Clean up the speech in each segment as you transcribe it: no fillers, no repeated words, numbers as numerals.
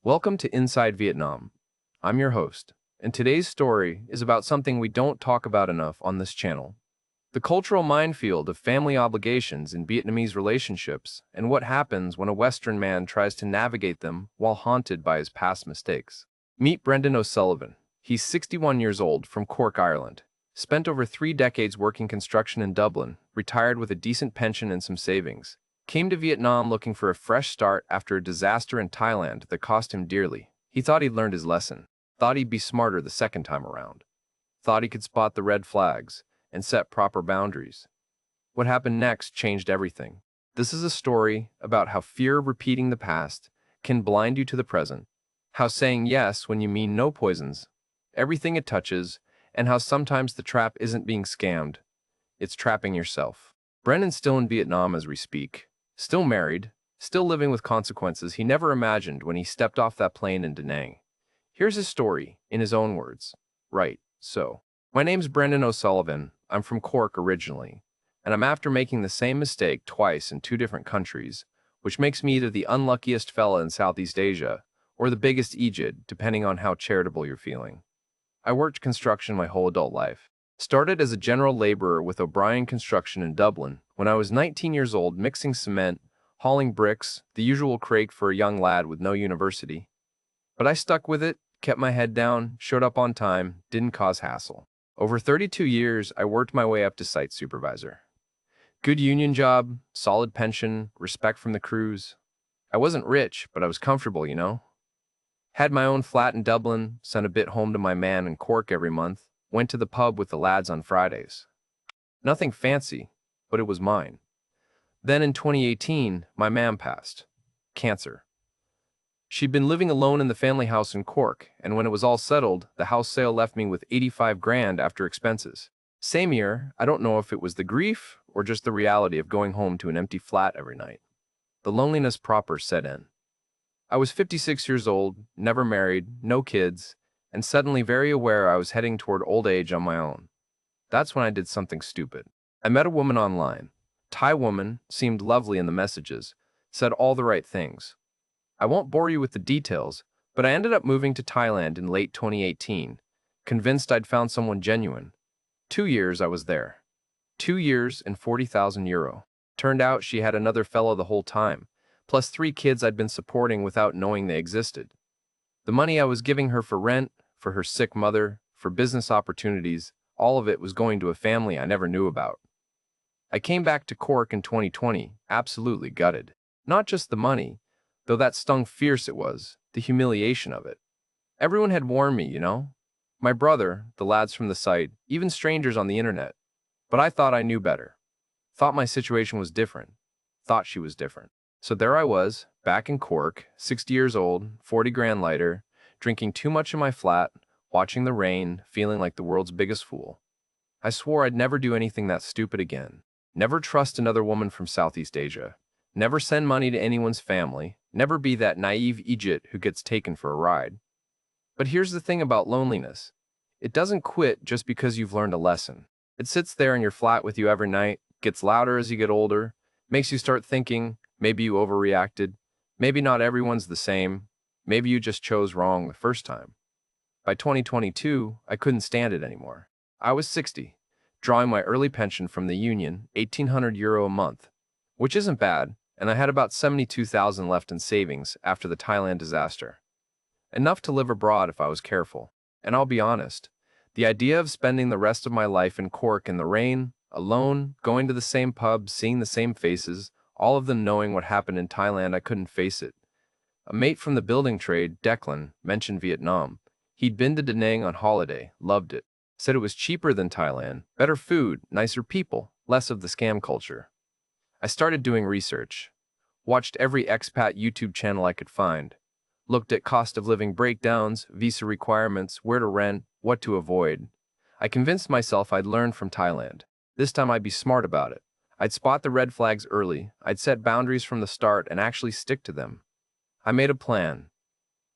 Welcome to Inside Vietnam. I'm your host, and today's story is about something we don't talk about enough on this channel. The cultural minefield of family obligations in Vietnamese relationships and what happens when a Western man tries to navigate them while haunted by his past mistakes. Meet Brendan O'Sullivan. He's 61 years old from Cork, Ireland. Spent over 3 decades working construction in Dublin, retired with a decent pension and some savings. Came to Vietnam looking for a fresh start after a disaster in Thailand that cost him dearly. He thought he'd learned his lesson. Thought he'd be smarter the second time around. Thought he could spot the red flags and set proper boundaries. What happened next changed everything. This is a story about how fear of repeating the past can blind you to the present, how saying yes when you mean no poisons everything it touches, and how sometimes the trap isn't being scammed, it's trapping yourself. Brendan's still in Vietnam as we speak, still married, still living with consequences he never imagined when he stepped off that plane in Da Nang. Here's his story, in his own words. Right, so. My name's Brendan O'Sullivan. I'm from Cork originally, and I'm after making the same mistake twice in 2 different countries, which makes me either the unluckiest fella in Southeast Asia or the biggest Egypt, depending on how charitable you're feeling. I worked construction my whole adult life. Started as a general laborer with O'Brien Construction in Dublin when I was 19 years old, mixing cement, hauling bricks, the usual crake for a young lad with no university. But I stuck with it, kept my head down, showed up on time, didn't cause hassle. Over 32 years, I worked my way up to site supervisor. Good union job, solid pension, respect from the crews. I wasn't rich, but I was comfortable, you know? Had my own flat in Dublin, sent a bit home to my man in Cork every month, went to the pub with the lads on Fridays. Nothing fancy, but it was mine. Then in 2018, my mam passed. Cancer. She'd been living alone in the family house in Cork, and when it was all settled, the house sale left me with 85 grand after expenses. Same year, I don't know if it was the grief or just the reality of going home to an empty flat every night. The loneliness proper set in. I was 56 years old, never married, no kids, and suddenly very aware I was heading toward old age on my own. That's when I did something stupid. I met a woman online. Thai woman, seemed lovely in the messages, said all the right things. I won't bore you with the details, but I ended up moving to Thailand in late 2018, convinced I'd found someone genuine. 2 years I was there. 2 years and 40,000 euro. Turned out she had another fellow the whole time, plus 3 kids I'd been supporting without knowing they existed. The money I was giving her for rent, for her sick mother, for business opportunities, all of it was going to a family I never knew about. I came back to Cork in 2020, absolutely gutted. Not just the money, though that stung fierce it was, the humiliation of it. Everyone had warned me, you know? My brother, the lads from the site, even strangers on the internet. But I thought I knew better. Thought my situation was different. Thought she was different. So there I was, back in Cork, 60 years old, 40 grand lighter, drinking too much in my flat, watching the rain, feeling like the world's biggest fool. I swore I'd never do anything that stupid again. Never trust another woman from Southeast Asia. Never send money to anyone's family. Never be that naive Egypt who gets taken for a ride. But here's the thing about loneliness. It doesn't quit just because you've learned a lesson. It sits there in your flat with you every night, gets louder as you get older, makes you start thinking, maybe you overreacted, maybe not everyone's the same, maybe you just chose wrong the first time. By 2022, I couldn't stand it anymore. I was 60, drawing my early pension from the union, 1,800 euro a month, which isn't bad, and I had about 72,000 left in savings after the Thailand disaster. Enough to live abroad if I was careful. And I'll be honest, the idea of spending the rest of my life in Cork in the rain, alone, going to the same pub, seeing the same faces, all of them knowing what happened in Thailand, I couldn't face it. A mate from the building trade, Declan, mentioned Vietnam. He'd been to Da Nang on holiday, loved it. Said it was cheaper than Thailand, better food, nicer people, less of the scam culture. I started doing research. Watched every expat YouTube channel I could find. Looked at cost of living breakdowns, visa requirements, where to rent, what to avoid. I convinced myself I'd learn from Thailand. This time I'd be smart about it. I'd spot the red flags early, I'd set boundaries from the start and actually stick to them. I made a plan.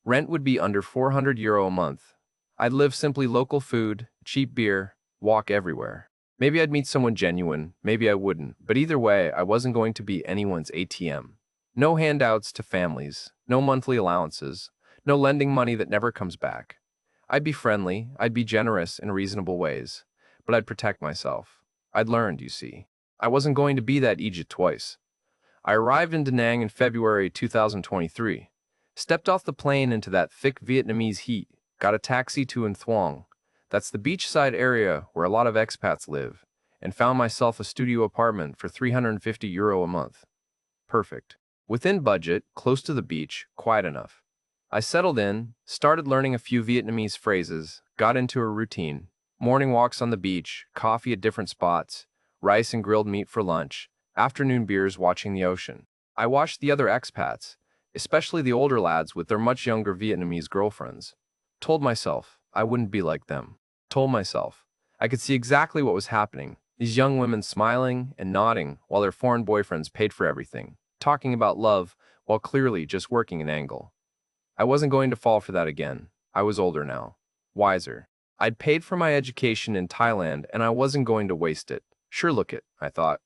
Rent would be under 400 euro a month. I'd live simply local food, cheap beer, walk everywhere. Maybe I'd meet someone genuine, maybe I wouldn't, but either way, I wasn't going to be anyone's ATM. No handouts to families, no monthly allowances, No lending money that never comes back. I'd be friendly, I'd be generous in reasonable ways, but I'd protect myself. I'd learned, you see. I wasn't going to be that Egypt twice. I arrived in Da Nang in February 2023, stepped off the plane into that thick Vietnamese heat, got a taxi to An Thuong, that's the beachside area where a lot of expats live, and found myself a studio apartment for €350 a month. Perfect. Within budget, close to the beach, quiet enough. I settled in, started learning a few Vietnamese phrases, got into a routine. Morning walks on the beach, coffee at different spots, rice and grilled meat for lunch, afternoon beers watching the ocean. I watched the other expats, especially the older lads with their much younger Vietnamese girlfriends. Told myself I wouldn't be like them. Told myself I could see exactly what was happening. These young women smiling and nodding while their foreign boyfriends paid for everything, talking about love while clearly just working an angle. I wasn't going to fall for that again. I was older now, wiser. I'd paid for my education in Thailand and I wasn't going to waste it. Sure, look it, I thought.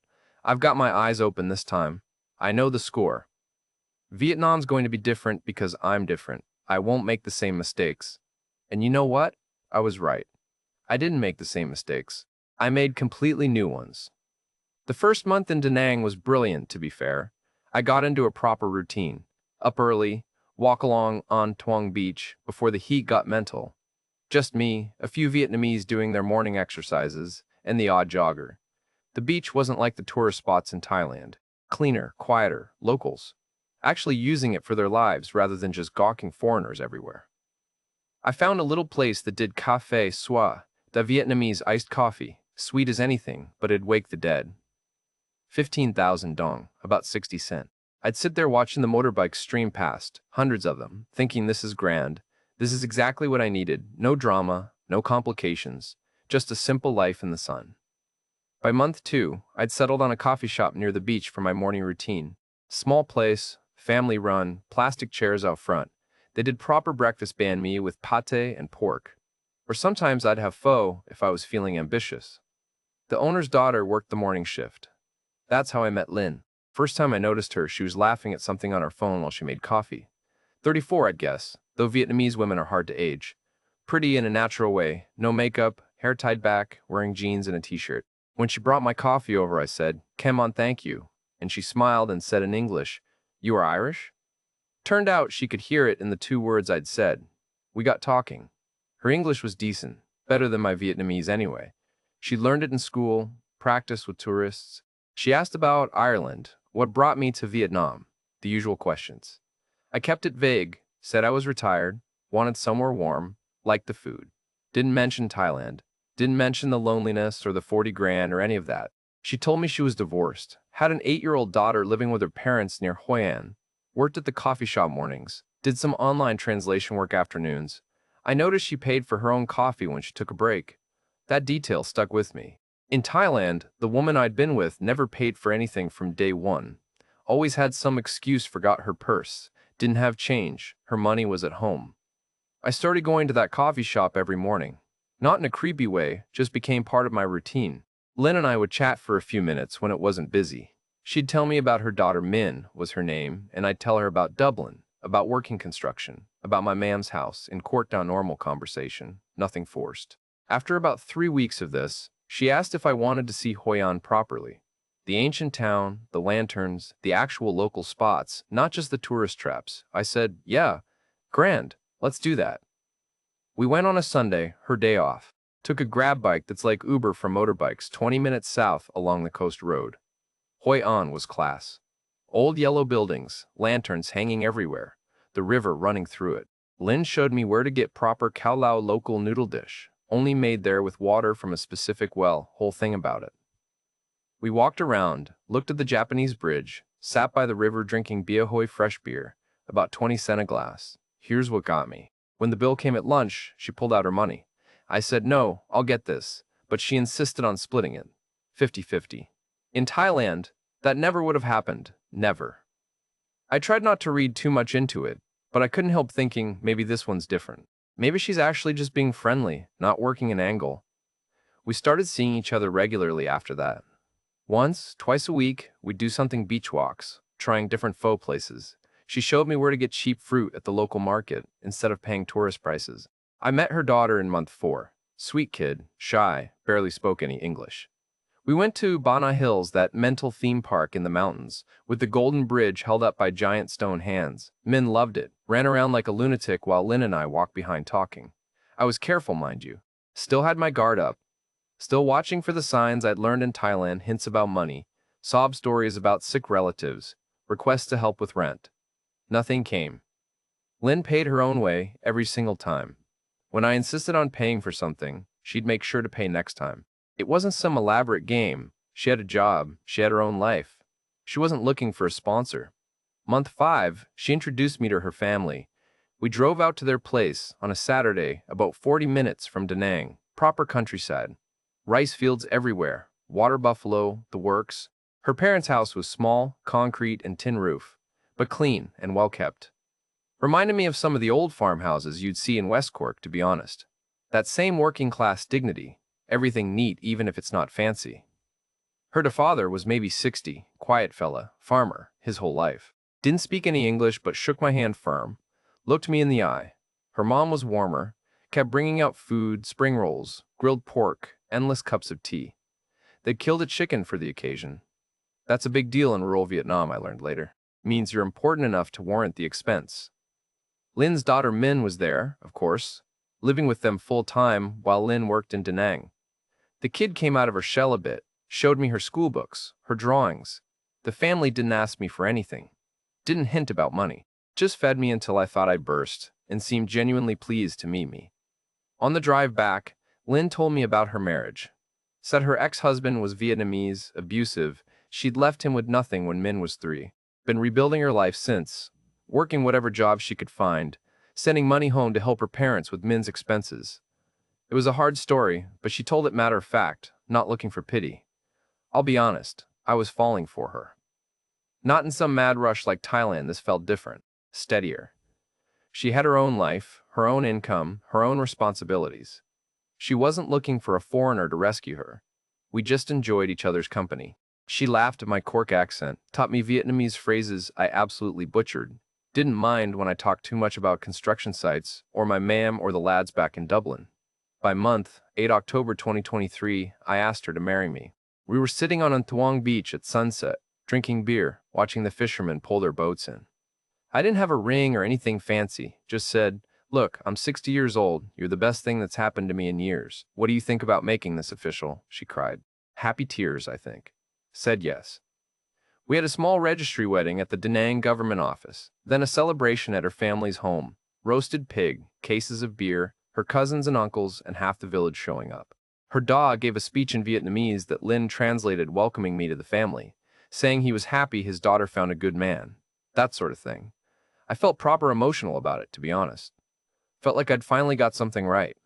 I've got my eyes open this time. I know the score. Vietnam's going to be different because I'm different. I won't make the same mistakes. And you know what? I was right. I didn't make the same mistakes. I made completely new ones. The first month in Da Nang was brilliant, to be fair. I got into a proper routine. Up early, walk along An Thuong Beach before the heat got mental. Just me, a few Vietnamese doing their morning exercises, and the odd jogger. The beach wasn't like the tourist spots in Thailand. Cleaner, quieter, locals. Actually using it for their lives rather than just gawking foreigners everywhere. I found a little place that did café soi, the Vietnamese iced coffee, sweet as anything, but it'd wake the dead. 15,000 dong, about 60 cents. I'd sit there watching the motorbikes stream past, hundreds of them, thinking this is grand. This is exactly what I needed. No drama, no complications, just a simple life in the sun. By month 2, I'd settled on a coffee shop near the beach for my morning routine. Small place, family run, plastic chairs out front. They did proper breakfast banh mi with pate and pork. Or sometimes I'd have pho if I was feeling ambitious. The owner's daughter worked the morning shift. That's how I met Lynn. First time I noticed her, she was laughing at something on her phone while she made coffee. 34, I'd guess, though Vietnamese women are hard to age. Pretty in a natural way, no makeup, hair tied back, wearing jeans and a t-shirt. When she brought my coffee over, I said, "Come on, thank you." And she smiled and said in English, "You are Irish?" Turned out she could hear it in the 2 words I'd said. We got talking. Her English was decent, better than my Vietnamese anyway. She learned it in school, practiced with tourists. She asked about Ireland, what brought me to Vietnam, the usual questions. I kept it vague, said I was retired, wanted somewhere warm, liked the food. Didn't mention Thailand, didn't mention the loneliness or the 40 grand or any of that. She told me she was divorced, had an 8-year-old daughter living with her parents near Hoi An, worked at the coffee shop mornings, did some online translation work afternoons. I noticed she paid for her own coffee when she took a break. That detail stuck with me. In Thailand, the woman I'd been with never paid for anything from day one. Always had some excuse, forgot her purse, didn't have change, her money was at home. I started going to that coffee shop every morning. Not in a creepy way, just became part of my routine. Lynn and I would chat for a few minutes when it wasn't busy. She'd tell me about her daughter Min, was her name, and I'd tell her about Dublin, about working construction, about my mam's house, in court-down normal conversation, nothing forced. After about 3 weeks of this, she asked if I wanted to see Hoi An properly. The ancient town, the lanterns, the actual local spots, not just the tourist traps. I said, yeah, grand, let's do that. We went on a Sunday, her day off. Took a grab bike that's like Uber for motorbikes 20 minutes south along the coast road. Hoi An was class. Old yellow buildings, lanterns hanging everywhere, the river running through it. Lynn showed me where to get proper Cao Lao local noodle dish, only made there with water from a specific well, whole thing about it. We walked around, looked at the Japanese bridge, sat by the river drinking Bia Hoi fresh beer, about 20 cents a glass. Here's what got me. When the bill came at lunch, she pulled out her money. I said, no, I'll get this, but she insisted on splitting it. 50-50. In Thailand, that never would have happened. Never. I tried not to read too much into it, but I couldn't help thinking maybe this one's different. Maybe she's actually just being friendly, not working an angle. We started seeing each other regularly after that. Once, twice a week, we'd do something beach walks, trying different pho places. She showed me where to get cheap fruit at the local market instead of paying tourist prices. I met her daughter in month 4. Sweet kid, shy, barely spoke any English. We went to Bana Hills, that mental theme park in the mountains, with the golden bridge held up by giant stone hands. Min loved it, ran around like a lunatic while Lin and I walked behind talking. I was careful, mind you. Still had my guard up. Still watching for the signs I'd learned in Thailand, hints about money, sob stories about sick relatives, requests to help with rent. Nothing came. Lin paid her own way every single time. When I insisted on paying for something, she'd make sure to pay next time. It wasn't some elaborate game. She had a job. She had her own life. She wasn't looking for a sponsor. Month 5, she introduced me to her family. We drove out to their place on a Saturday, about 40 minutes from Da Nang, proper countryside. Rice fields everywhere, water buffalo, the works. Her parents' house was small, concrete and tin roof, but clean and well kept. Reminded me of some of the old farmhouses you'd see in West Cork, to be honest. That same working-class dignity. Everything neat, even if it's not fancy. Her father was maybe 60, quiet fella, farmer, his whole life. Didn't speak any English, but shook my hand firm, looked me in the eye. Her mom was warmer, kept bringing out food, spring rolls, grilled pork, endless cups of tea. They'd killed a chicken for the occasion. That's a big deal in rural Vietnam, I learned later. Means you're important enough to warrant the expense. Lin's daughter Min was there, of course, living with them full-time while Lin worked in Da Nang. The kid came out of her shell a bit, showed me her school books, her drawings. The family didn't ask me for anything, didn't hint about money, just fed me until I thought I'd burst, and seemed genuinely pleased to meet me. On the drive back, Lin told me about her marriage. Said her ex-husband was Vietnamese, abusive, she'd left him with nothing when Min was 3. Been rebuilding her life since, working whatever job she could find, sending money home to help her parents with Min's expenses. It was a hard story, but she told it matter of fact, not looking for pity. I'll be honest, I was falling for her. Not in some mad rush like Thailand, this felt different, steadier. She had her own life, her own income, her own responsibilities. She wasn't looking for a foreigner to rescue her. We just enjoyed each other's company. She laughed at my Cork accent, taught me Vietnamese phrases I absolutely butchered, didn't mind when I talked too much about construction sites or my ma'am or the lads back in Dublin. By month, 8 October 2023, I asked her to marry me. We were sitting on Tuong Beach at sunset, drinking beer, watching the fishermen pull their boats in. I didn't have a ring or anything fancy, just said, "Look, I'm 60 years old, you're the best thing that's happened to me in years. What do you think about making this official?" She cried. Happy tears, I think. Said yes. We had a small registry wedding at the Da Nang government office, then a celebration at her family's home, roasted pig, cases of beer, her cousins and uncles, and half the village showing up. Her dog gave a speech in Vietnamese that Lin translated, welcoming me to the family, saying he was happy his daughter found a good man, that sort of thing. I felt proper emotional about it, to be honest. Felt like I'd finally got something right.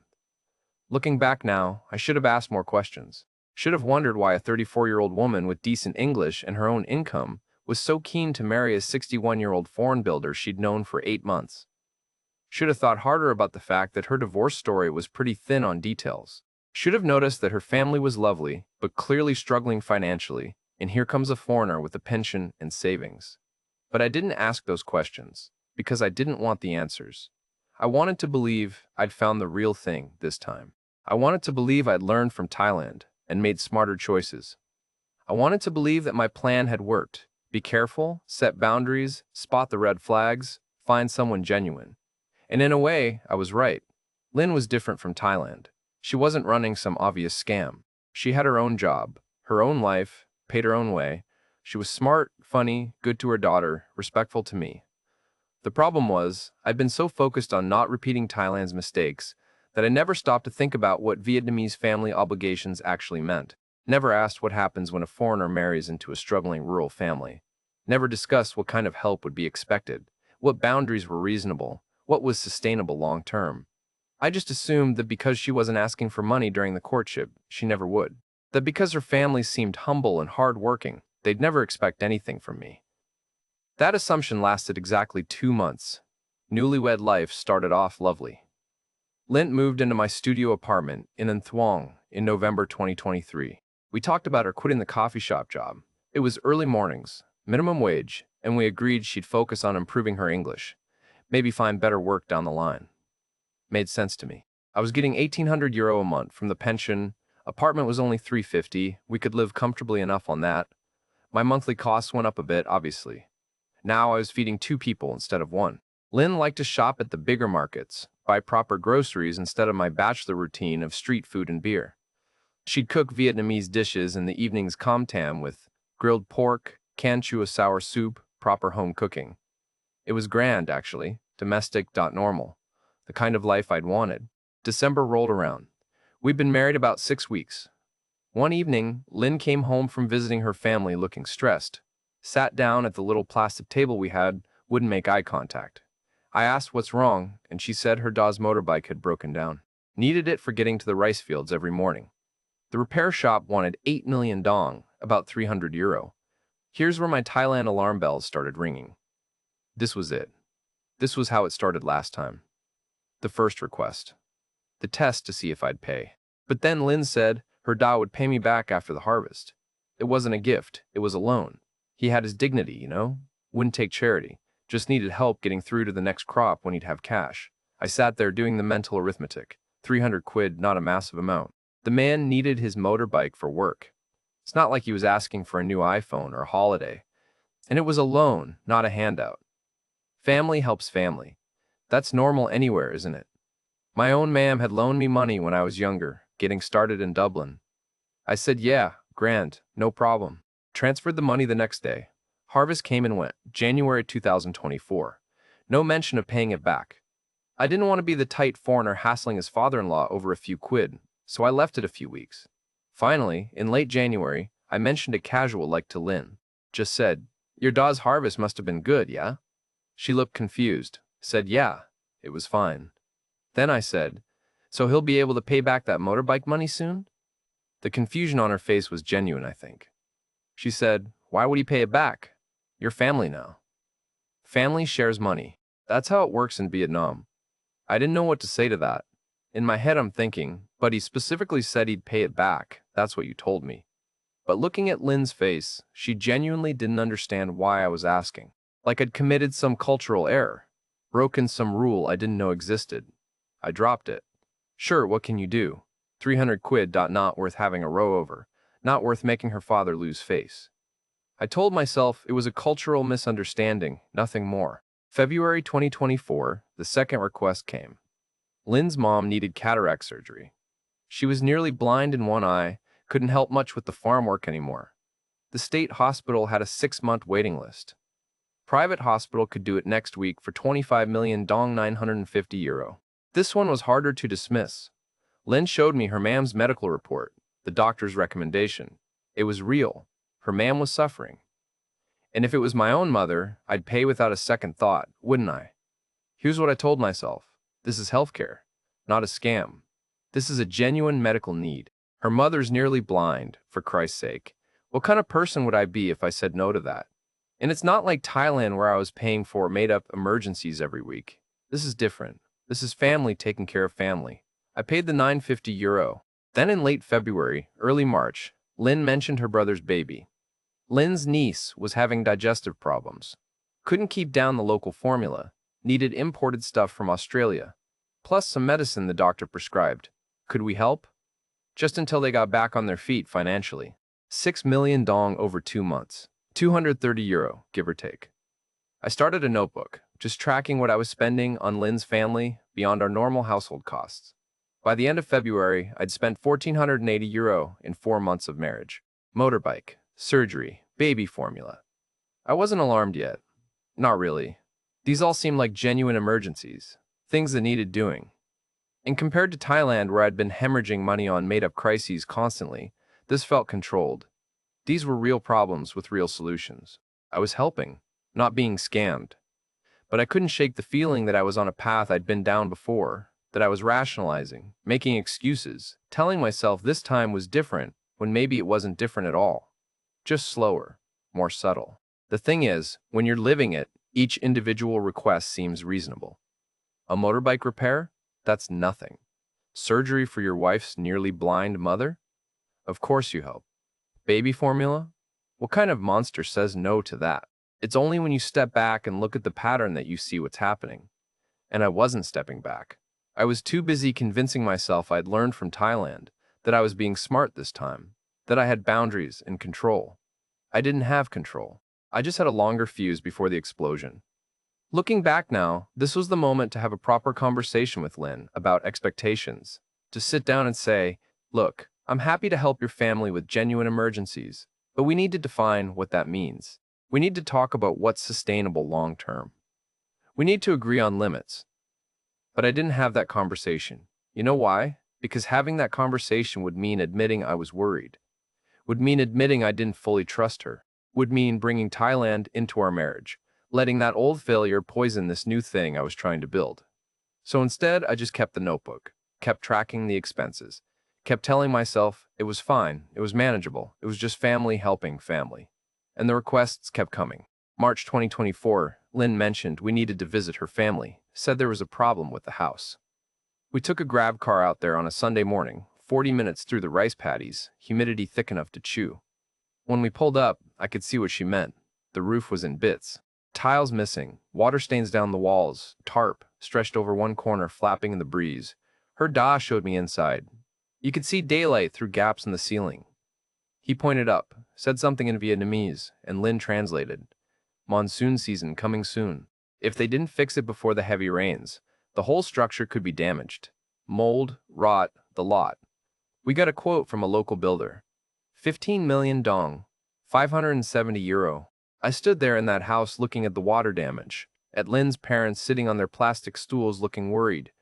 Looking back now, I should have asked more questions. Should have wondered why a 34-year-old woman with decent English and her own income was so keen to marry a 61-year-old foreign builder she'd known for 8 months. Should have thought harder about the fact that her divorce story was pretty thin on details. Should have noticed that her family was lovely, but clearly struggling financially, and here comes a foreigner with a pension and savings. But I didn't ask those questions, because I didn't want the answers. I wanted to believe I'd found the real thing this time. I wanted to believe I'd learned from Thailand and made smarter choices. I wanted to believe that my plan had worked. Be careful, set boundaries, spot the red flags, find someone genuine. And in a way, I was right. Lin was different from Thailand. She wasn't running some obvious scam. She had her own job, her own life, paid her own way. She was smart, funny, good to her daughter, respectful to me. The problem was, I'd been so focused on not repeating Thailand's mistakes that I never stopped to think about what Vietnamese family obligations actually meant. Never asked what happens when a foreigner marries into a struggling rural family. Never discussed what kind of help would be expected, what boundaries were reasonable, what was sustainable long term. I just assumed that because she wasn't asking for money during the courtship, she never would. That because her family seemed humble and hard-working, they'd never expect anything from me. That assumption lasted exactly 2 months. Newlywed life started off lovely. Lint moved into my studio apartment in An Thuong in November 2023. We talked about her quitting the coffee shop job. It was early mornings, minimum wage, and we agreed she'd focus on improving her English, maybe find better work down the line. Made sense to me. I was getting €1,800 a month from the pension, apartment was only $350, we could live comfortably enough on that. My monthly costs went up a bit, obviously. Now I was feeding 2 people instead of 1. Lynn liked to shop at the bigger markets, buy proper groceries instead of my bachelor routine of street food and beer. She'd cook Vietnamese dishes in the evenings com tam with grilled pork, can chua sour soup, proper home cooking. It was grand, actually, domestic, normal, the kind of life I'd wanted. December rolled around. We'd been married about 6 weeks. One evening, Lynn came home from visiting her family looking stressed. Sat down at the little plastic table we had, wouldn't make eye contact. I asked what's wrong, and she said her Daw's motorbike had broken down. Needed it for getting to the rice fields every morning. The repair shop wanted 8 million dong, about €300. Here's where my Thailand alarm bells started ringing. This was it. This was how it started last time. The first request. The test to see if I'd pay. But then Lynn said her Da would pay me back after the harvest. It wasn't a gift, it was a loan. He had his dignity, you know? Wouldn't take charity. Just needed help getting through to the next crop when he'd have cash. I sat there doing the mental arithmetic. 300 quid, not a massive amount. The man needed his motorbike for work. It's not like he was asking for a new iPhone or a holiday. And it was a loan, not a handout. Family helps family. That's normal anywhere, isn't it? My own ma'am had loaned me money when I was younger, getting started in Dublin. I said, yeah, grand, no problem. Transferred the money the next day. Harvest came and went, January 2024. No mention of paying it back. I didn't want to be the tight foreigner hassling his father-in-law over a few quid, so I left it a few weeks. Finally, in late January, I mentioned it casual like to Lynn. Just said, your Daw's harvest must have been good, yeah? She looked confused, said yeah, it was fine. Then I said, so he'll be able to pay back that motorbike money soon? The confusion on her face was genuine, I think. She said, why would he pay it back? You're family now. Family shares money. That's how it works in Vietnam. I didn't know what to say to that. In my head I'm thinking, but he specifically said he'd pay it back, that's what you told me. But looking at Lynn's face, she genuinely didn't understand why I was asking. Like I'd committed some cultural error, broken some rule I didn't know existed. I dropped it. Sure, what can you do? 300 quid, not worth having a row over, not worth making her father lose face. I told myself it was a cultural misunderstanding, nothing more. February 2024, the second request came. Lynn's mom needed cataract surgery. She was nearly blind in one eye, couldn't help much with the farm work anymore. The state hospital had a 6-month waiting list. Private hospital could do it next week for 25 million dong €950. This one was harder to dismiss. Lynn showed me her mam's medical report, the doctor's recommendation. It was real. Her mam was suffering. And if it was my own mother, I'd pay without a second thought, wouldn't I? Here's what I told myself. This is healthcare, not a scam. This is a genuine medical need. Her mother's nearly blind, for Christ's sake. What kind of person would I be if I said no to that? And it's not like Thailand where I was paying for made-up emergencies every week. This is different. This is family taking care of family. I paid the €950. Then in late February, early March, Lynn mentioned her brother's baby. Lynn's niece was having digestive problems. Couldn't keep down the local formula. Needed imported stuff from Australia. Plus some medicine the doctor prescribed. Could we help? Just until they got back on their feet financially. 6 million dong over 2 months. €230, give or take. I started a notebook, just tracking what I was spending on Lynn's family beyond our normal household costs. By the end of February, I'd spent €1,480 in 4 months of marriage. Motorbike, surgery, baby formula. I wasn't alarmed yet. Not really. These all seemed like genuine emergencies, things that needed doing. And compared to Thailand, where I'd been hemorrhaging money on made-up crises constantly, this felt controlled. These were real problems with real solutions. I was helping, not being scammed. But I couldn't shake the feeling that I was on a path I'd been down before, that I was rationalizing, making excuses, telling myself this time was different when maybe it wasn't different at all. Just slower, more subtle. The thing is, when you're living it, each individual request seems reasonable. A motorbike repair? That's nothing. Surgery for your wife's nearly blind mother? Of course you help. Baby formula? What kind of monster says no to that? It's only when you step back and look at the pattern that you see what's happening. And I wasn't stepping back. I was too busy convincing myself I'd learned from Thailand, that I was being smart this time, that I had boundaries and control. I didn't have control. I just had a longer fuse before the explosion. Looking back now, this was the moment to have a proper conversation with Lynn about expectations. To sit down and say, look, I'm happy to help your family with genuine emergencies, but we need to define what that means. We need to talk about what's sustainable long term. We need to agree on limits. But I didn't have that conversation. You know why? Because having that conversation would mean admitting I was worried. Would mean admitting I didn't fully trust her. Would mean bringing Thailand into our marriage, letting that old failure poison this new thing I was trying to build. So instead, I just kept the notebook, kept tracking the expenses, kept telling myself it was fine, it was manageable, it was just family helping family. And the requests kept coming. March 2024, Lynn mentioned we needed to visit her family, said there was a problem with the house. We took a grab car out there on a Sunday morning, 40 minutes through the rice paddies, humidity thick enough to chew. When we pulled up, I could see what she meant. The roof was in bits. Tiles missing, water stains down the walls, tarp stretched over one corner flapping in the breeze. Her da showed me inside. You could see daylight through gaps in the ceiling. He pointed up, said something in Vietnamese, and Lynn translated. Monsoon season coming soon. If they didn't fix it before the heavy rains, the whole structure could be damaged. Mold, rot, the lot. We got a quote from a local builder. 15 million dong, 570 euro. I stood there in that house looking at the water damage, at Lynn's parents sitting on their plastic stools looking worried,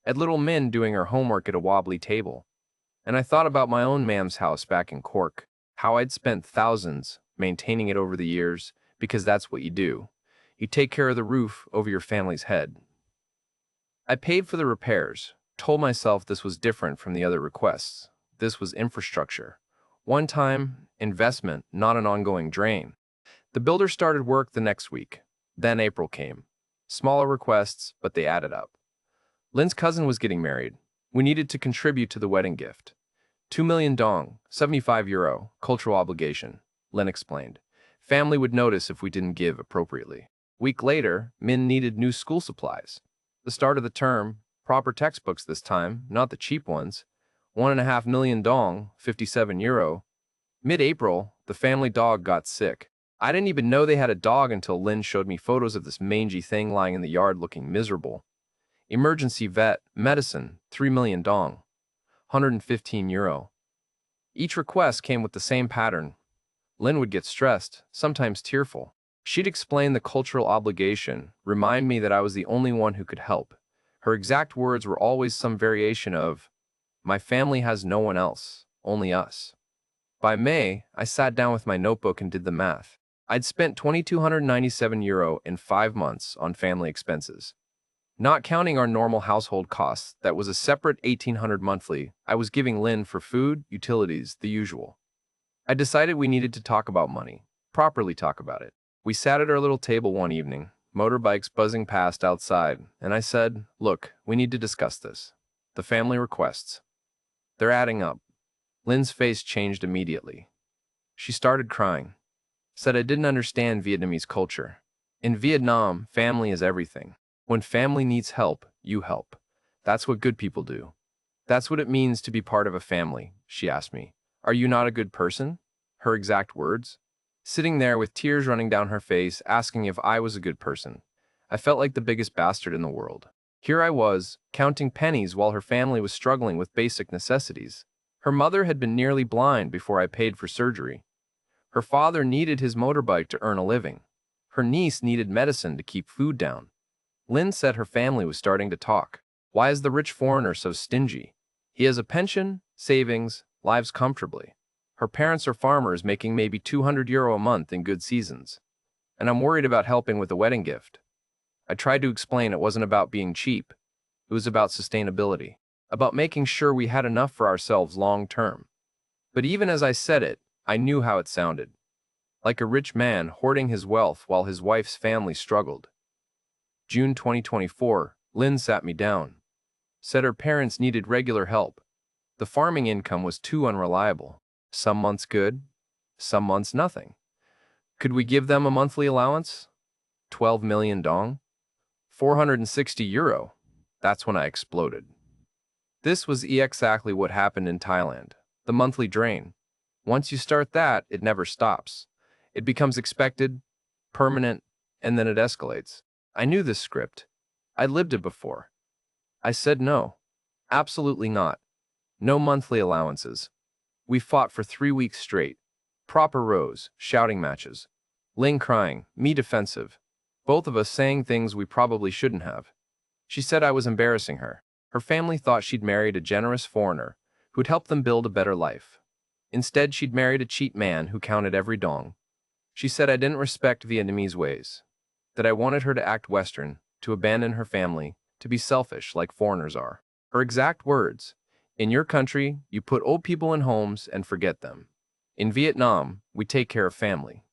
at little Min doing her homework at a wobbly table. And I thought about my own mam's house back in Cork, how I'd spent thousands maintaining it over the years, because that's what you do. You take care of the roof over your family's head. I paid for the repairs, told myself this was different from the other requests. This was infrastructure. One-time investment, not an ongoing drain. The builder started work the next week. Then April came. Smaller requests, but they added up. Lynn's cousin was getting married. We needed to contribute to the wedding gift. 2 million dong, 75 euro, cultural obligation, Lynn explained. Family would notice if we didn't give appropriately. Week later, Min needed new school supplies. The start of the term, proper textbooks this time, not the cheap ones. 1.5 million dong, 57 euro. Mid-April, the family dog got sick. I didn't even know they had a dog until Lynn showed me photos of this mangy thing lying in the yard looking miserable. Emergency vet, medicine, 3 million dong, 115 euro. Each request came with the same pattern. Lynn would get stressed, sometimes tearful. She'd explain the cultural obligation, remind me that I was the only one who could help. Her exact words were always some variation of, "My family has no one else, only us." By May, I sat down with my notebook and did the math. I'd spent 2,297 euro in 5 months on family expenses. Not counting our normal household costs, that was a separate 1,800 monthly, I was giving Lynn for food, utilities, the usual. I decided we needed to talk about money, properly talk about it. We sat at our little table one evening, motorbikes buzzing past outside, and I said, look, we need to discuss this. The family requests. They're adding up. Lynn's face changed immediately. She started crying. Said I didn't understand Vietnamese culture. In Vietnam, family is everything. When family needs help, you help. That's what good people do. That's what it means to be part of a family, she asked me. Are you not a good person? Her exact words. Sitting there with tears running down her face, asking if I was a good person. I felt like the biggest bastard in the world. Here I was, counting pennies while her family was struggling with basic necessities. Her mother had been nearly blind before I paid for surgery. Her father needed his motorbike to earn a living. Her niece needed medicine to keep food down. Lynn said her family was starting to talk. Why is the rich foreigner so stingy? He has a pension, savings, lives comfortably. Her parents are farmers making maybe 200 euro a month in good seasons. And I'm worried about helping with the wedding gift. I tried to explain it wasn't about being cheap. It was about sustainability, about making sure we had enough for ourselves long term. But even as I said it, I knew how it sounded. Like a rich man hoarding his wealth while his wife's family struggled. June 2024, Lynn sat me down. Said her parents needed regular help. The farming income was too unreliable. Some months good, some months nothing. Could we give them a monthly allowance? 12 million dong? 460 euro. That's when I exploded. This was exactly what happened in Thailand. The monthly drain. Once you start that, it never stops. It becomes expected, permanent, and then it escalates. I knew this script. I lived it before. I said no. Absolutely not. No monthly allowances. We fought for 3 weeks straight. Proper rows, shouting matches. Ling crying, me defensive. Both of us saying things we probably shouldn't have. She said I was embarrassing her. Her family thought she'd married a generous foreigner who'd help them build a better life. Instead, she'd married a cheap man who counted every dong. She said I didn't respect Vietnamese ways, that I wanted her to act Western, to abandon her family, to be selfish like foreigners are. Her exact words, in your country, you put old people in homes and forget them. In Vietnam, we take care of family.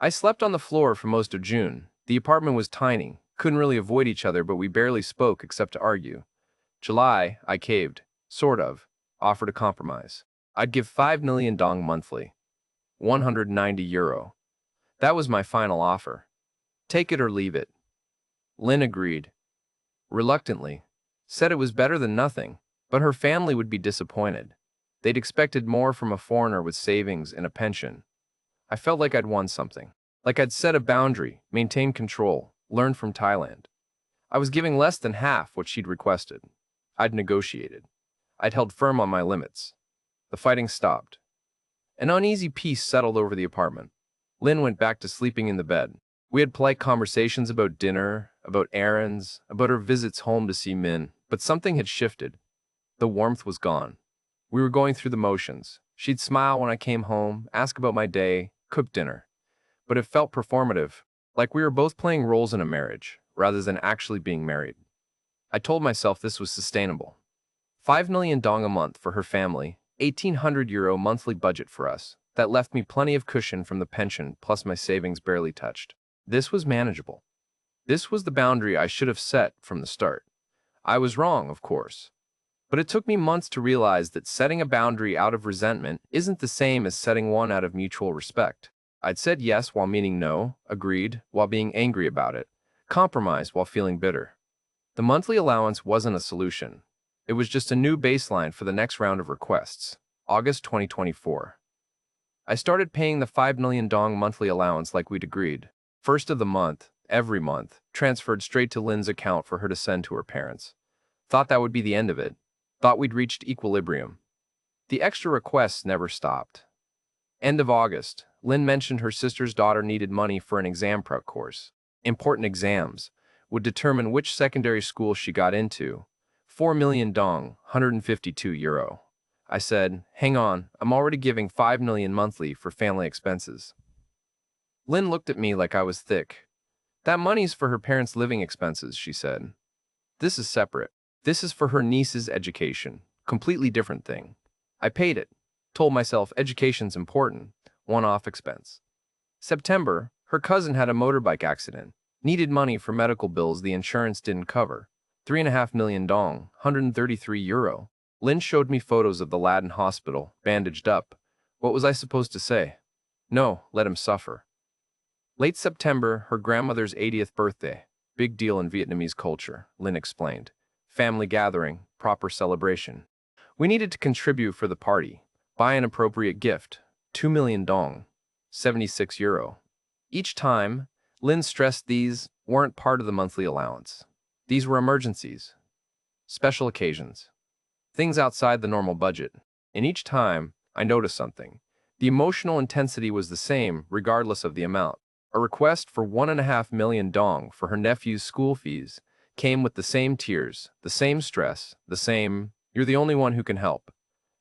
I slept on the floor for most of June. The apartment was tiny, couldn't really avoid each other, but we barely spoke except to argue. July, I caved, sort of, offered a compromise. I'd give 5 million dong monthly, 190 euro. That was my final offer. Take it or leave it. Lin agreed. Reluctantly. Said it was better than nothing, but her family would be disappointed. They'd expected more from a foreigner with savings and a pension. I felt like I'd won something. Like I'd set a boundary, maintained control, learned from Thailand. I was giving less than half what she'd requested. I'd negotiated. I'd held firm on my limits. The fighting stopped. An uneasy peace settled over the apartment. Lin went back to sleeping in the bed. We had polite conversations about dinner, about errands, about her visits home to see Min, but something had shifted. The warmth was gone. We were going through the motions. She'd smile when I came home, ask about my day, cook dinner. But it felt performative, like we were both playing roles in a marriage, rather than actually being married. I told myself this was sustainable. 5 million dong a month for her family, 1,800 euro monthly budget for us. That left me plenty of cushion from the pension, plus my savings barely touched. This was manageable. This was the boundary I should have set from the start. I was wrong, of course. But it took me months to realize that setting a boundary out of resentment isn't the same as setting one out of mutual respect. I'd said yes while meaning no, agreed while being angry about it, compromised while feeling bitter. The monthly allowance wasn't a solution. It was just a new baseline for the next round of requests. August 2024. I started paying the 5 million dong monthly allowance like we'd agreed. First of the month, every month, transferred straight to Lin's account for her to send to her parents. Thought that would be the end of it. Thought we'd reached equilibrium. The extra requests never stopped. End of August, Lin mentioned her sister's daughter needed money for an exam prep course. Important exams would determine which secondary school she got into. 4 million dong, 152 euro. I said, hang on, I'm already giving 5 million monthly for family expenses. Lin looked at me like I was thick. That money's for her parents' living expenses, she said. This is separate. This is for her niece's education. Completely different thing. I paid it. Told myself education's important. One-off expense. September, her cousin had a motorbike accident. Needed money for medical bills the insurance didn't cover. 3.5 million dong, 133 euro. Lin showed me photos of the lad in hospital, bandaged up. What was I supposed to say? No, let him suffer. Late September, her grandmother's 80th birthday. Big deal in Vietnamese culture, Lin explained. Family gathering, proper celebration. We needed to contribute for the party. Buy an appropriate gift. 2 million dong, 76 euro. Each time, Lin stressed these weren't part of the monthly allowance. These were emergencies. Special occasions. Things outside the normal budget. And each time, I noticed something. The emotional intensity was the same, regardless of the amount. A request for 1.5 million dong for her nephew's school fees came with the same tears, the same stress, the same, you're the only one who can help.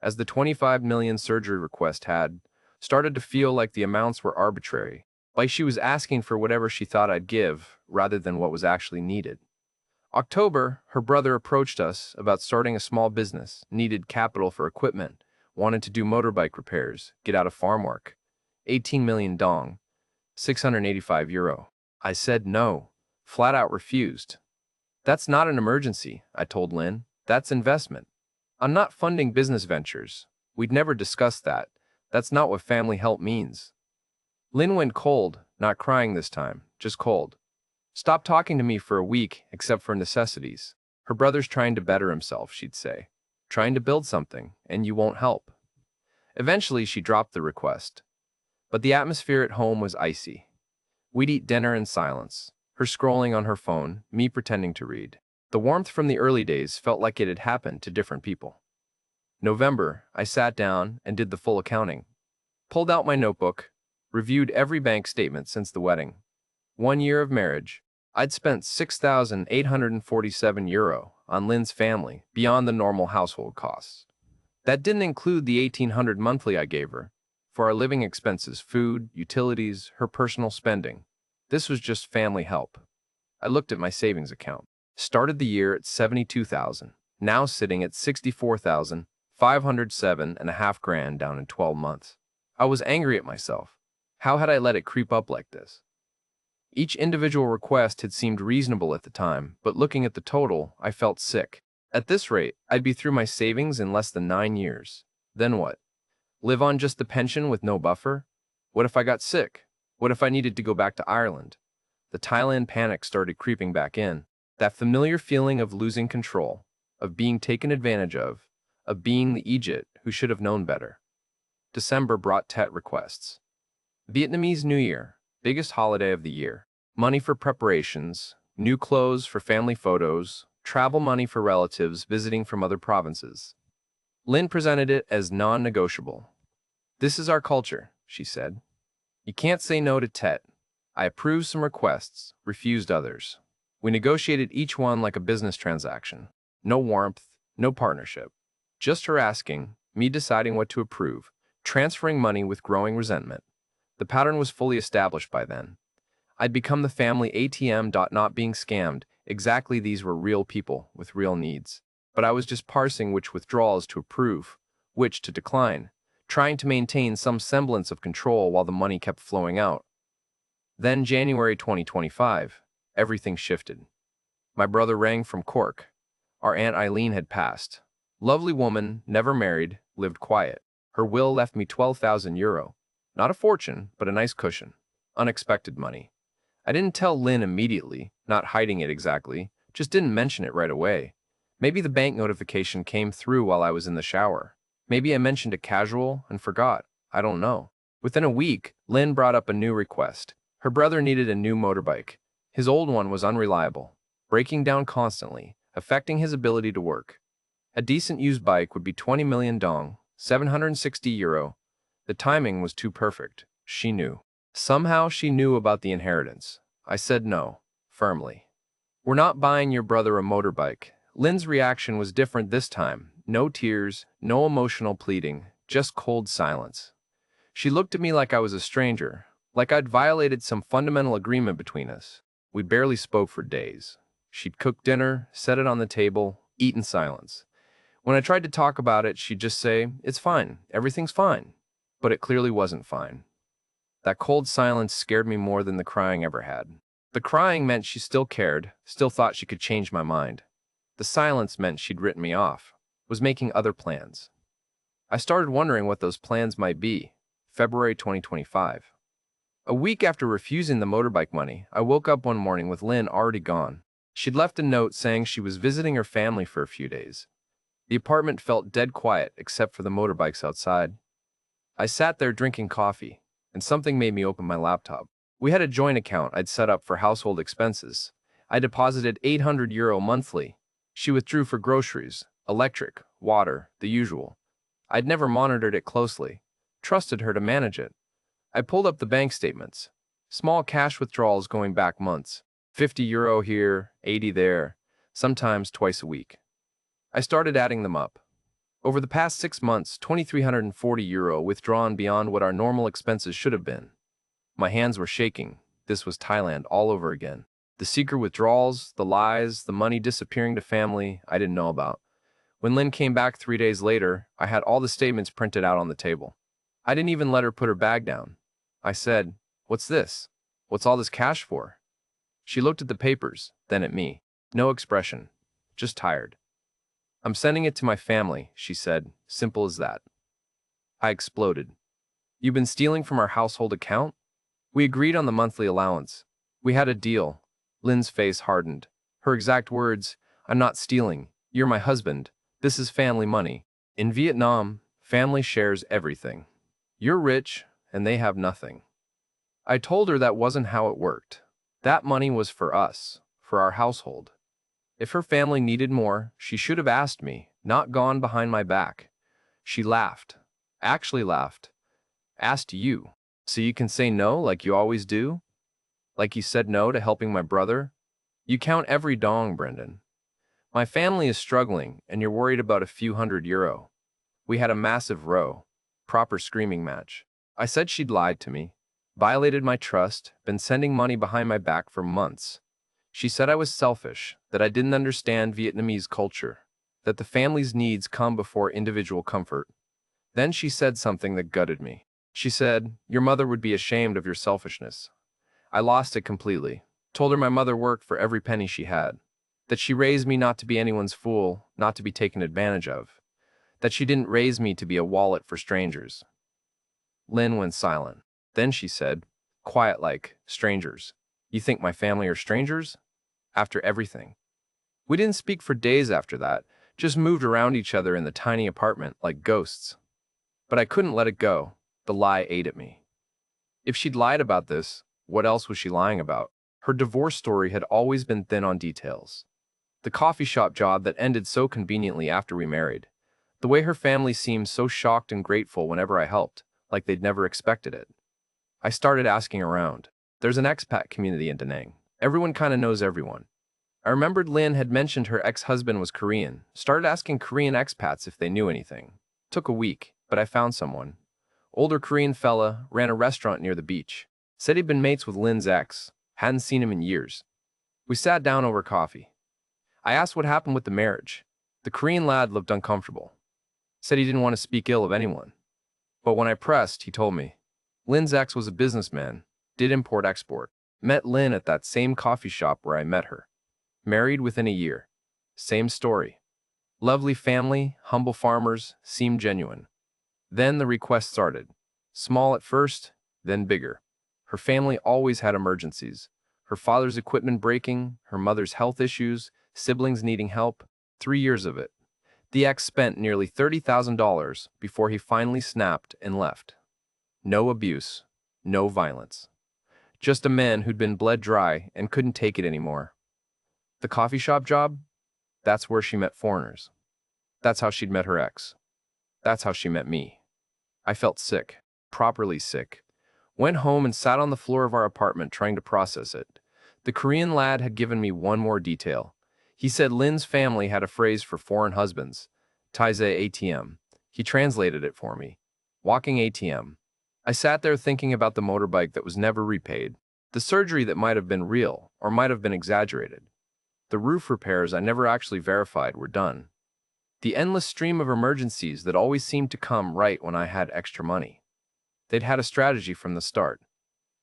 As the 25 million surgery request had, started to feel like the amounts were arbitrary, like she was asking for whatever she thought I'd give, rather than what was actually needed. October, her brother approached us about starting a small business, needed capital for equipment, wanted to do motorbike repairs, get out of farm work. 18 million dong, 685 euro. I said no, flat out refused. That's not an emergency, I told Lin. That's investment. I'm not funding business ventures. We'd never discussed that. That's not what family help means. Lynn went cold, not crying this time, just cold. Stop talking to me for a week, except for necessities. Her brother's trying to better himself, she'd say. Trying to build something, and you won't help. Eventually, she dropped the request. But the atmosphere at home was icy. We'd eat dinner in silence, her scrolling on her phone, me pretending to read. The warmth from the early days felt like it had happened to different people. November, I sat down and did the full accounting. Pulled out my notebook, reviewed every bank statement since the wedding. 1 year of marriage, I'd spent €6,847 on Lynn's family beyond the normal household costs. That didn't include the $1,800 monthly I gave her for our living expenses, food, utilities, her personal spending. This was just family help. I looked at my savings account. Started the year at $72,000, now sitting at $64,507.5 down in 12 months. I was angry at myself. How had I let it creep up like this? Each individual request had seemed reasonable at the time, but looking at the total, I felt sick. At this rate, I'd be through my savings in less than 9 years. Then what? Live on just the pension with no buffer? What if I got sick? What if I needed to go back to Ireland? The Thailand panic started creeping back in. That familiar feeling of losing control, of being taken advantage of being the Egypt who should have known better. December brought Tet requests. Vietnamese New Year, biggest holiday of the year. Money for preparations, new clothes for family photos, travel money for relatives visiting from other provinces. Lynn presented it as non-negotiable. This is our culture, she said. You can't say no to Tet. I approved some requests, refused others. We negotiated each one like a business transaction. No warmth, no partnership. Just her asking, me deciding what to approve, transferring money with growing resentment. The pattern was fully established by then. I'd become the family ATM. Not being scammed. Exactly, these were real people with real needs. But I was just parsing which withdrawals to approve, which to decline, trying to maintain some semblance of control while the money kept flowing out. Then January 2025, everything shifted. My brother rang from Cork. Our Aunt Eileen had passed. Lovely woman, never married, lived quiet. Her will left me €12,000. Not a fortune, but a nice cushion. Unexpected money. I didn't tell Lynn immediately, not hiding it exactly, just didn't mention it right away. Maybe the bank notification came through while I was in the shower. Maybe I mentioned it casual and forgot. I don't know. Within a week, Lynn brought up a new request. Her brother needed a new motorbike. His old one was unreliable, breaking down constantly, affecting his ability to work. A decent used bike would be 20 million dong, €760. The timing was too perfect. She knew. Somehow she knew about the inheritance. I said no, firmly. We're not buying your brother a motorbike. Lynn's reaction was different this time. No tears, no emotional pleading, just cold silence. She looked at me like I was a stranger, like I'd violated some fundamental agreement between us. We barely spoke for days. She'd cook dinner, set it on the table, eat in silence. When I tried to talk about it, she'd just say, "It's fine, everything's fine." But it clearly wasn't fine. That cold silence scared me more than the crying ever had. The crying meant she still cared, still thought she could change my mind. The silence meant she'd written me off, was making other plans. I started wondering what those plans might be. February 2025. A week after refusing the motorbike money, I woke up one morning with Lynn already gone. She'd left a note saying she was visiting her family for a few days. The apartment felt dead quiet except for the motorbikes outside. I sat there drinking coffee, and something made me open my laptop. We had a joint account I'd set up for household expenses. I deposited €800 monthly. She withdrew for groceries, electric, water, the usual. I'd never monitored it closely, trusted her to manage it. I pulled up the bank statements. Small cash withdrawals going back months. €50 here, 80 there, sometimes twice a week. I started adding them up. Over the past 6 months, €2,340 withdrawn beyond what our normal expenses should have been. My hands were shaking. This was Thailand all over again. The secret withdrawals, the lies, the money disappearing to family I didn't know about. When Lynn came back 3 days later, I had all the statements printed out on the table. I didn't even let her put her bag down. I said, "What's this? What's all this cash for?" She looked at the papers, then at me. No expression, just tired. "I'm sending it to my family," she said, simple as that. I exploded. "You've been stealing from our household account?" We agreed on the monthly allowance. We had a deal. Lynn's face hardened. Her exact words, "I'm not stealing. You're my husband. This is family money. In Vietnam, family shares everything. You're rich, and they have nothing." I told her that wasn't how it worked. That money was for us, for our household. If her family needed more, she should have asked me, not gone behind my back. She laughed. Actually laughed. "Asked you. So you can say no like you always do? Like you said no to helping my brother? You count every dong, Brendan. My family is struggling, and you're worried about a few €100. We had a massive row. Proper screaming match. I said she'd lied to me, violated my trust, been sending money behind my back for months. She said I was selfish, that I didn't understand Vietnamese culture, that the family's needs come before individual comfort. Then she said something that gutted me. She said, "Your mother would be ashamed of your selfishness." I lost it completely. Told her my mother worked for every penny she had, that she raised me not to be anyone's fool, not to be taken advantage of, that she didn't raise me to be a wallet for strangers. Lynn went silent. Then she said, quiet like, "Strangers. You think my family are strangers? After everything." We didn't speak for days after that, just moved around each other in the tiny apartment like ghosts. But I couldn't let it go. The lie ate at me. If she'd lied about this, what else was she lying about? Her divorce story had always been thin on details. The coffee shop job that ended so conveniently after we married. The way her family seemed so shocked and grateful whenever I helped, like they'd never expected it. I started asking around. There's an expat community in Da Nang. Everyone kind of knows everyone. I remembered Lynn had mentioned her ex-husband was Korean. Started asking Korean expats if they knew anything. Took a week, but I found someone. Older Korean fella, ran a restaurant near the beach. Said he'd been mates with Lynn's ex. Hadn't seen him in years. We sat down over coffee. I asked what happened with the marriage. The Korean lad looked uncomfortable. Said he didn't want to speak ill of anyone. But when I pressed, he told me. Lynn's ex was a businessman, did import-export. Met Lynn at that same coffee shop where I met her. Married within a year. Same story. Lovely family, humble farmers, seemed genuine. Then the request started. Small at first, then bigger. Her family always had emergencies. Her father's equipment breaking, her mother's health issues, siblings needing help. 3 years of it. The ex spent nearly $30,000 before he finally snapped and left. No abuse, no violence. Just a man who'd been bled dry and couldn't take it anymore. The coffee shop job? That's where she met foreigners. That's how she'd met her ex. That's how she met me. I felt sick, properly sick. Went home and sat on the floor of our apartment trying to process it. The Korean lad had given me one more detail. He said Lynn's family had a phrase for foreign husbands, Taise ATM. He translated it for me. Walking ATM. I sat there thinking about the motorbike that was never repaid, the surgery that might have been real or might have been exaggerated. The roof repairs I never actually verified were done. The endless stream of emergencies that always seemed to come right when I had extra money. They'd had a strategy from the start.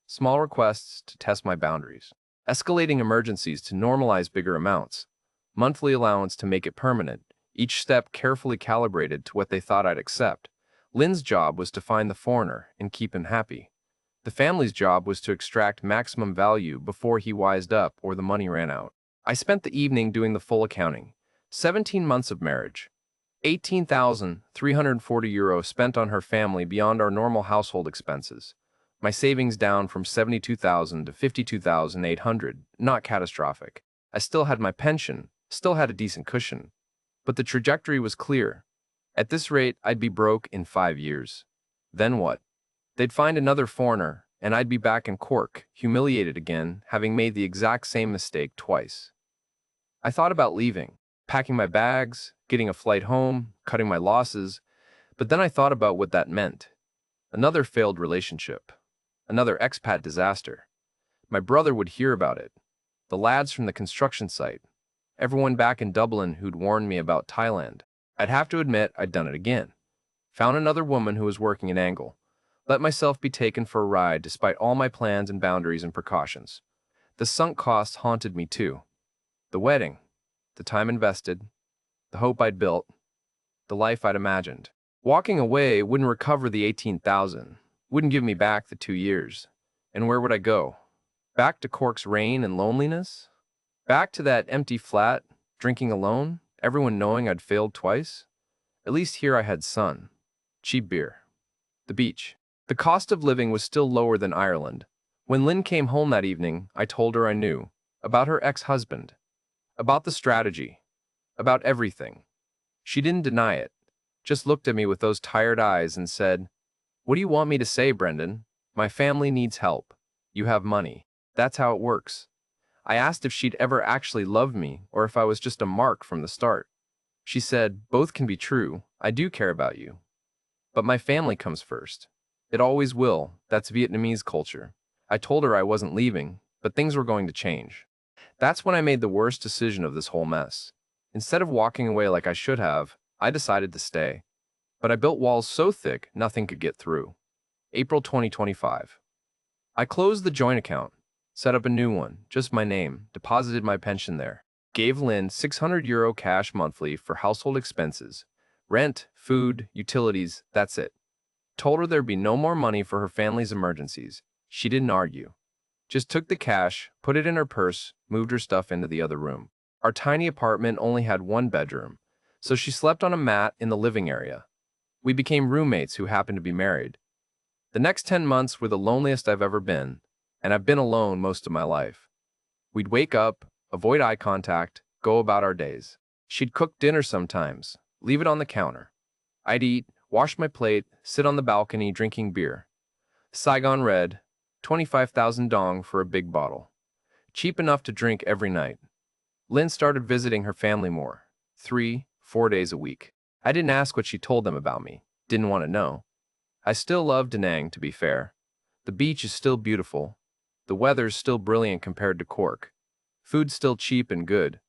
Small requests to test my boundaries. Escalating emergencies to normalize bigger amounts. Monthly allowance to make it permanent, each step carefully calibrated to what they thought I'd accept. Lynn's job was to find the foreigner and keep him happy. The family's job was to extract maximum value before he wised up or the money ran out. I spent the evening doing the full accounting. 17 months of marriage. €18,340 spent on her family beyond our normal household expenses. My savings down from 72,000 to 52,800, not catastrophic. I still had my pension, still had a decent cushion. But the trajectory was clear. At this rate, I'd be broke in 5 years. Then what? They'd find another foreigner, and I'd be back in Cork, humiliated again, having made the exact same mistake twice. I thought about leaving, packing my bags, getting a flight home, cutting my losses, but then I thought about what that meant. Another failed relationship. Another expat disaster. My brother would hear about it. The lads from the construction site. Everyone back in Dublin who'd warned me about Thailand. I'd have to admit I'd done it again. Found another woman who was working in Angle. Let myself be taken for a ride despite all my plans and boundaries and precautions. The sunk costs haunted me too. The wedding, the time invested, the hope I'd built, the life I'd imagined. Walking away wouldn't recover the 18,000, wouldn't give me back the 2 years. And where would I go? Back to Cork's rain and loneliness? Back to that empty flat, drinking alone, everyone knowing I'd failed twice? At least here I had sun, cheap beer, the beach. The cost of living was still lower than Ireland. When Lynn came home that evening, I told her I knew about her ex-husband, about the strategy, about everything. She didn't deny it, just looked at me with those tired eyes and said, "What do you want me to say, Brendan? My family needs help. You have money. That's how it works." I asked if she'd ever actually loved me or if I was just a mark from the start. She said, "Both can be true. I do care about you. But my family comes first. It always will. That's Vietnamese culture." I told her I wasn't leaving, but things were going to change. That's when I made the worst decision of this whole mess. Instead of walking away like I should have, I decided to stay. But I built walls so thick nothing could get through. April 2025. I closed the joint account, set up a new one, just my name, deposited my pension there. Gave Lynn €600 cash monthly for household expenses. Rent, food, utilities, that's it. Told her there'd be no more money for her family's emergencies. She didn't argue. Just took the cash, put it in her purse, moved her stuff into the other room. Our tiny apartment only had one bedroom, so she slept on a mat in the living area. We became roommates who happened to be married. The next 10 months were the loneliest I've ever been, and I've been alone most of my life. We'd wake up, avoid eye contact, go about our days. She'd cook dinner sometimes, leave it on the counter. I'd eat, wash my plate, sit on the balcony drinking beer. Saigon Red, 25,000 dong for a big bottle. Cheap enough to drink every night. Lynn started visiting her family more, 3, 4 days a week. I didn't ask what she told them about me, didn't want to know. I still love Da Nang, to be fair. The beach is still beautiful. The weather's still brilliant compared to Cork. Food's still cheap and good.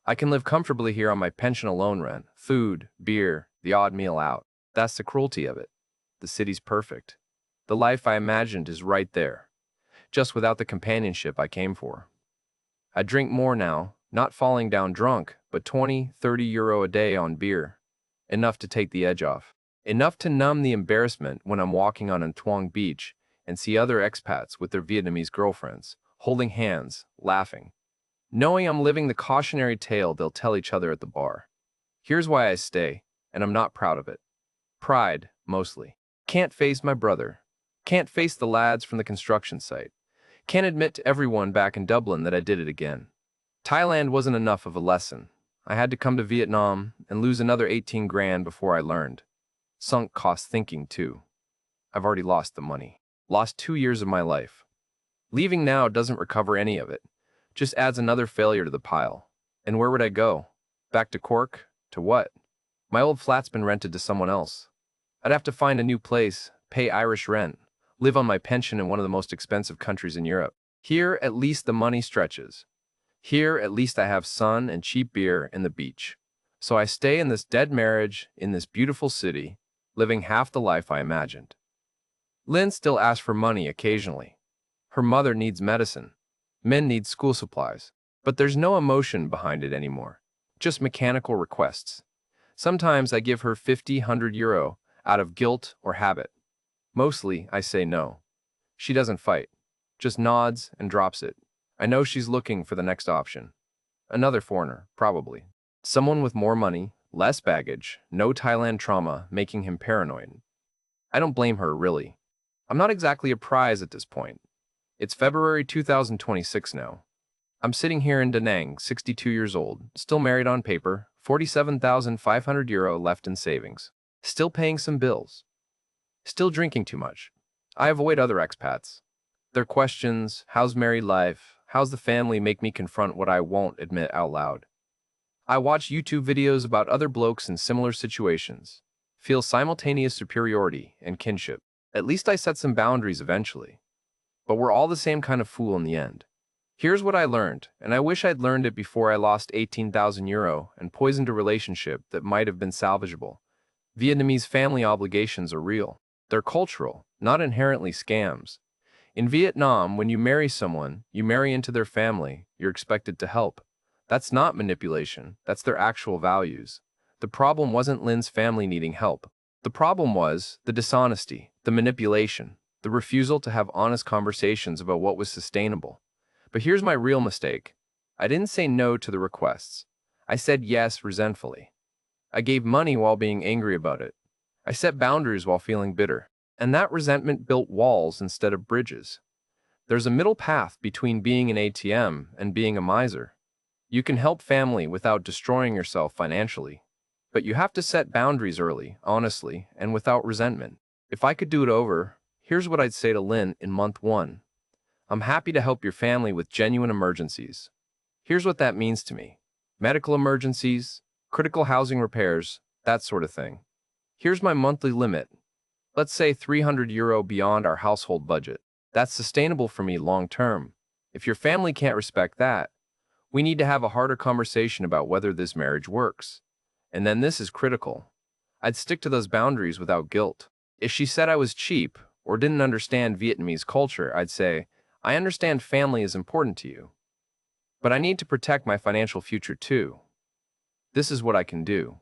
I can live comfortably here on my pension alone rent, food, beer, the odd meal out. That's the cruelty of it. The city's perfect. The life I imagined is right there, just without the companionship I came for. I drink more now, not falling down drunk, but 20, 30 euro a day on beer. Enough to take the edge off. Enough to numb the embarrassment when I'm walking on Tuong Beach and see other expats with their Vietnamese girlfriends, holding hands, laughing. Knowing I'm living the cautionary tale they'll tell each other at the bar. Here's why I stay, and I'm not proud of it. Pride, mostly. Can't face my brother. Can't face the lads from the construction site. Can't admit to everyone back in Dublin that I did it again. Thailand wasn't enough of a lesson. I had to come to Vietnam and lose another 18 grand before I learned. Sunk cost thinking, too. I've already lost the money. Lost 2 years of my life. Leaving now doesn't recover any of it. Just adds another failure to the pile. And where would I go? Back to Cork? To what? My old flat's been rented to someone else. I'd have to find a new place, pay Irish rent, live on my pension in one of the most expensive countries in Europe. Here, at least the money stretches. Here, at least I have sun and cheap beer and the beach. So I stay in this dead marriage, in this beautiful city, living half the life I imagined. Lynn still asks for money occasionally. Her mother needs medicine. Men need school supplies. But there's no emotion behind it anymore. Just mechanical requests. Sometimes I give her 50, 100 euro out of guilt or habit. Mostly, I say no. She doesn't fight. Just nods and drops it. I know she's looking for the next option. Another foreigner, probably. Someone with more money, less baggage, no Thailand trauma making him paranoid. I don't blame her, really. I'm not exactly a prize at this point. It's February 2026 now. I'm sitting here in Da Nang, 62 years old, still married on paper, 47,500 euro left in savings. Still paying some bills. Still drinking too much. I avoid other expats. Their questions, how's married life, how's the family, make me confront what I won't admit out loud. I watch YouTube videos about other blokes in similar situations. Feel simultaneous superiority and kinship. At least I set some boundaries eventually. But we're all the same kind of fool in the end. Here's what I learned, and I wish I'd learned it before I lost 18,000 euro and poisoned a relationship that might have been salvageable. Vietnamese family obligations are real. They're cultural, not inherently scams. In Vietnam, when you marry someone, you marry into their family, you're expected to help. That's not manipulation, that's their actual values. The problem wasn't Lynn's family needing help. The problem was the dishonesty, the manipulation. the refusal to have honest conversations about what was sustainable. But here's my real mistake. I didn't say no to the requests. I said yes resentfully. I gave money while being angry about it. I set boundaries while feeling bitter. And that resentment built walls instead of bridges. There's a middle path between being an ATM and being a miser. You can help family without destroying yourself financially. But you have to set boundaries early, honestly, and without resentment. If I could do it over, here's what I'd say to Lynn in month 1. I'm happy to help your family with genuine emergencies. Here's what that means to me. Medical emergencies, critical housing repairs, that sort of thing. Here's my monthly limit. Let's say €300 beyond our household budget. That's sustainable for me long term. If your family can't respect that, we need to have a harder conversation about whether this marriage works. And then this is critical. I'd stick to those boundaries without guilt. If she said I was cheap or didn't understand Vietnamese culture, I'd say, I understand family is important to you, but I need to protect my financial future too. This is what I can do.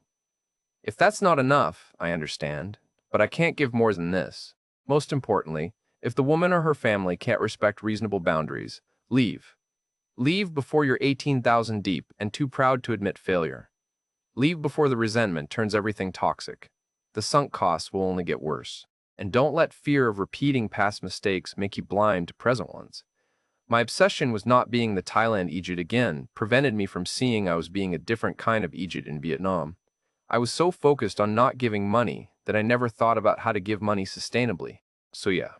If that's not enough, I understand, but I can't give more than this. Most importantly, if the woman or her family can't respect reasonable boundaries, leave. Leave before you're 18,000 deep and too proud to admit failure. Leave before the resentment turns everything toxic. The sunk costs will only get worse. And don't let fear of repeating past mistakes make you blind to present ones. My obsession with not being the Thailand Egypt again prevented me from seeing I was being a different kind of Egypt in Vietnam. I was so focused on not giving money that I never thought about how to give money sustainably. So yeah,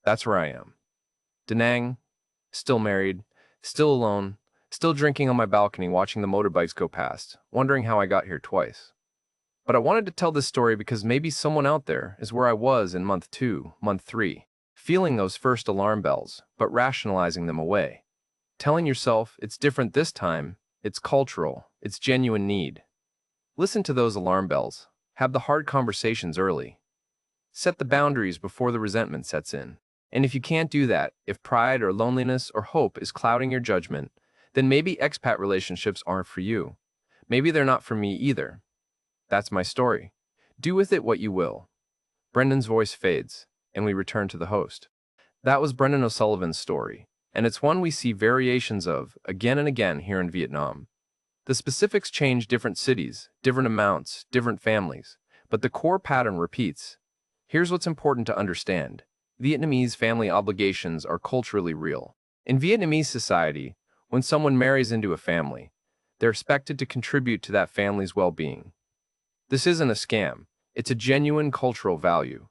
that's where I am. Da Nang, still married, still alone, still drinking on my balcony watching the motorbikes go past, wondering how I got here twice. But I wanted to tell this story because maybe someone out there is where I was in month 2, month 3, feeling those first alarm bells, but rationalizing them away. Telling yourself it's different this time, it's cultural, it's genuine need. Listen to those alarm bells. Have the hard conversations early. Set the boundaries before the resentment sets in. And if you can't do that, if pride or loneliness or hope is clouding your judgment, then maybe expat relationships aren't for you. Maybe they're not for me either. That's my story. Do with it what you will. Brendan's voice fades, and we return to the host. That was Brendan O'Sullivan's story, and it's one we see variations of again and again here in Vietnam. The specifics change different cities, different amounts, different families, but the core pattern repeats. Here's what's important to understand. Vietnamese family obligations are culturally real. In Vietnamese society, when someone marries into a family, they're expected to contribute to that family's well-being. This isn't a scam. It's a genuine cultural value.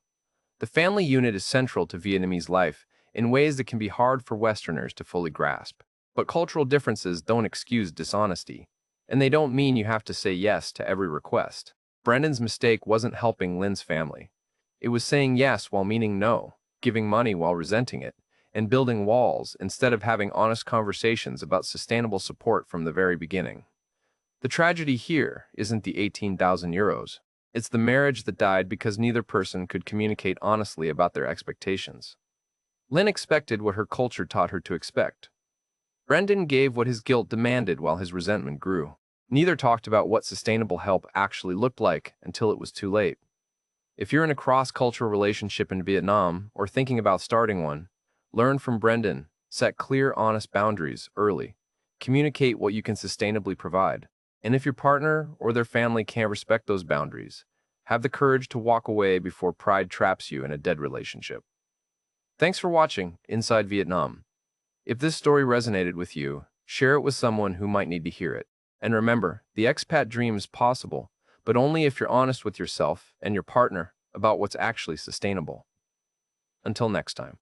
The family unit is central to Vietnamese life in ways that can be hard for Westerners to fully grasp. But cultural differences don't excuse dishonesty, and they don't mean you have to say yes to every request. Brendan's mistake wasn't helping Lynn's family. It was saying yes while meaning no, giving money while resenting it, and building walls instead of having honest conversations about sustainable support from the very beginning. The tragedy here isn't the €18,000. It's the marriage that died because neither person could communicate honestly about their expectations. Lynn expected what her culture taught her to expect. Brendan gave what his guilt demanded while his resentment grew. Neither talked about what sustainable help actually looked like until it was too late. If you're in a cross-cultural relationship in Vietnam or thinking about starting one, learn from Brendan, set clear, honest boundaries early, communicate what you can sustainably provide. And if your partner or their family can't respect those boundaries, have the courage to walk away before pride traps you in a dead relationship. Thanks for watching Inside Vietnam. If this story resonated with you, share it with someone who might need to hear it. And remember, the expat dream is possible, but only if you're honest with yourself and your partner about what's actually sustainable. Until next time.